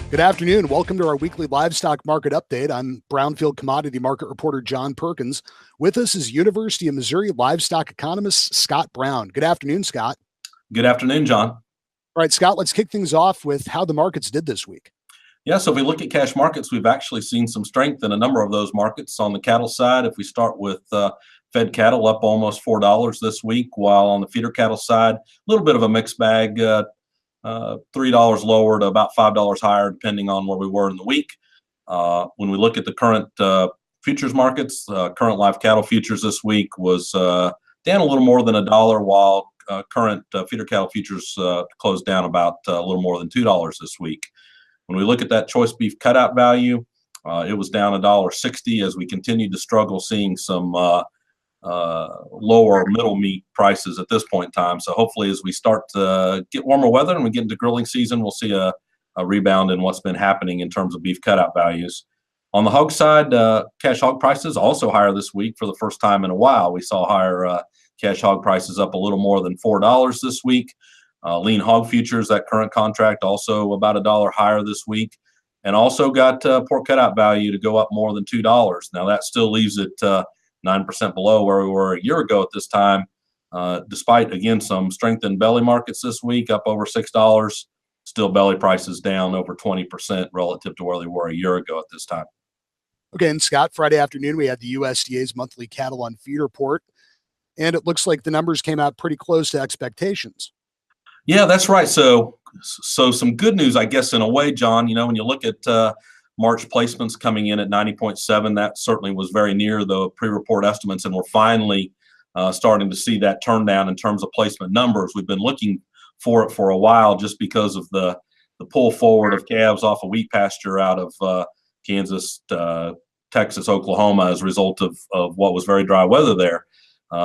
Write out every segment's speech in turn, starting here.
Good afternoon. Welcome to our weekly livestock market update. I'm Brownfield commodity market reporter John Perkins. With us is University of Missouri livestock economist Scott Brown. Good afternoon, Scott. Good afternoon, John. All right, Scott, let's kick things off with how the markets did this week. Yeah, so if we look at cash markets, we've actually seen some strength in a number of those markets. On the cattle side, if we start with fed cattle, up almost $4 this week, while on the feeder cattle side, a little bit of a mixed bag, $3 lower to about $5 higher, depending on where we were in the week. When we look at the current futures markets, current live cattle futures this week was down a little more than $1, while current feeder cattle futures closed down about a little more than $2 this week. When we look at that choice beef cutout value, it was down $1.60 as we continued to struggle seeing some lower middle meat prices at this point in time. So hopefully as we start to get warmer weather and we get into grilling season, we'll see a rebound in what's been happening in terms of beef cutout values. On the hog side, cash hog prices also higher this week for the first time in a while. We saw higher cash hog prices up a little more than $4 this week. Lean hog futures, that current contract, also about $1 higher this week. And also got pork cutout value to go up more than $2. Now that still leaves it 9% below where we were a year ago at this time, despite, again, some strength in belly markets this week, up over $6. Still belly prices down over 20% relative to where they were a year ago at this time. Okay, and Scott, Friday afternoon, we had the USDA's monthly cattle on feed report, and it looks like the numbers came out pretty close to expectations. Yeah, that's right. So some good news, I guess, in a way, John. You know, when you look at March placements coming in at 90.7, that certainly was very near the pre-report estimates, and we're finally starting to see that turn down in terms of placement numbers. We've been looking for it for a while just because of the pull forward of calves off of wheat pasture out of Kansas, Texas, Oklahoma as a result of what was very dry weather there.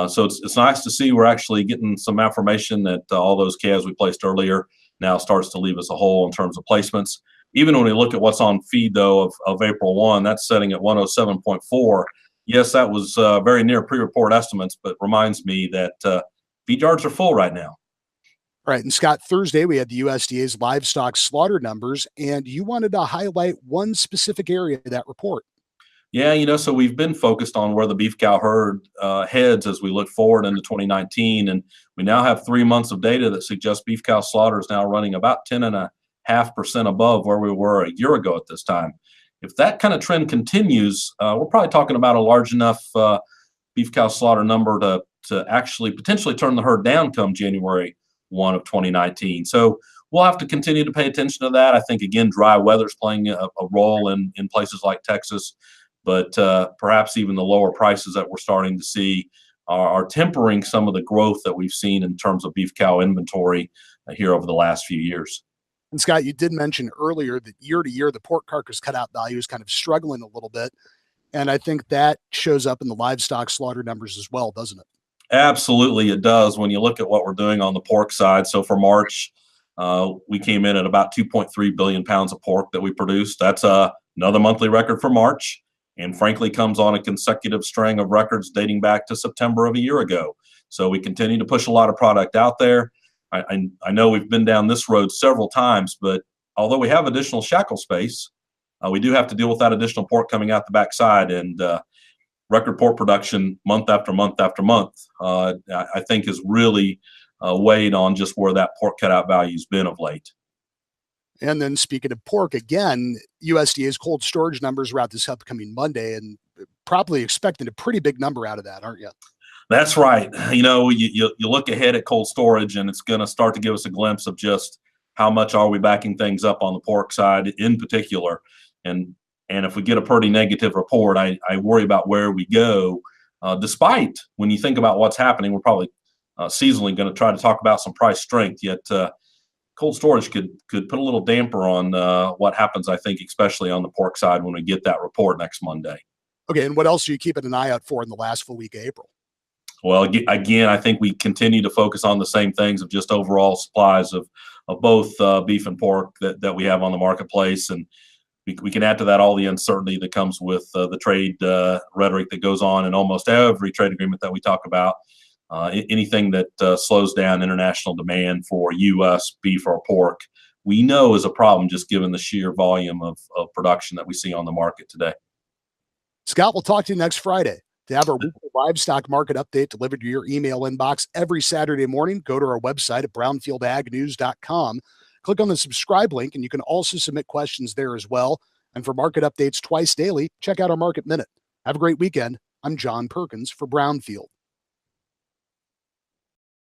So it's nice to see we're actually getting some affirmation that all those calves we placed earlier now starts to leave us a hole in terms of placements. Even when we look at what's on feed, though, of April 1, that's setting at 107.4. Yes, that was very near pre-report estimates, but reminds me that feed yards are full right now. Right. And Scott, Thursday, we had the USDA's livestock slaughter numbers, and you wanted to highlight one specific area of that report. Yeah, you know, so we've been focused on where the beef cow herd heads as we look forward into 2019. And we now have 3 months of data that suggests beef cow slaughter is now running about 10.5% above where we were a year ago at this time. If that kind of trend continues, we're probably talking about a large enough beef cow slaughter number to actually potentially turn the herd down come January 1 of 2019. So we'll have to continue to pay attention to that. I think, again, dry weather is playing a role in places like Texas. But perhaps even the lower prices that we're starting to see are tempering some of the growth that we've seen in terms of beef cow inventory here over the last few years. And Scott, you did mention earlier that year to year, the pork carcass cutout value is kind of struggling a little bit. And I think that shows up in the livestock slaughter numbers as well, doesn't it? Absolutely, it does. When you look at what we're doing on the pork side, so for March, we came in at about 2.3 billion pounds of pork that we produced. That's another monthly record for March, and frankly comes on a consecutive string of records dating back to September of a year ago. So we continue to push a lot of product out there. I know we've been down this road several times, but although we have additional shackle space, we do have to deal with that additional pork coming out the backside, and record pork production month after month after month, I think has really weighed on just where that pork cutout value's been of late. And then speaking of pork, again, USDA's cold storage numbers are out this upcoming Monday, and probably expecting a pretty big number out of that, aren't you? That's right. You know, you look ahead at cold storage, and it's going to start to give us a glimpse of just how much are we backing things up on the pork side in particular. And if we get a pretty negative report, I worry about where we go. Despite when you think about what's happening, we're probably seasonally going to try to talk about some price strength. Yet cold storage could put a little damper on what happens, I think, especially on the pork side when we get that report next Monday. Okay, and what else are you keeping an eye out for in the last full week of April? Well, again, I think we continue to focus on the same things of just overall supplies of both beef and pork that we have on the marketplace. And we can add to that all the uncertainty that comes with the trade rhetoric that goes on in almost every trade agreement that we talk about. Anything that slows down international demand for U.S. beef or pork we know is a problem just given the sheer volume of production that we see on the market today. Scott, we'll talk to you next Friday. To have our weekly livestock market update delivered to your email inbox every Saturday morning, go to our website at brownfieldagnews.com. Click on the subscribe link, and you can also submit questions there as well. And for market updates twice daily, check out our Market Minute. Have a great weekend. I'm John Perkins for Brownfield.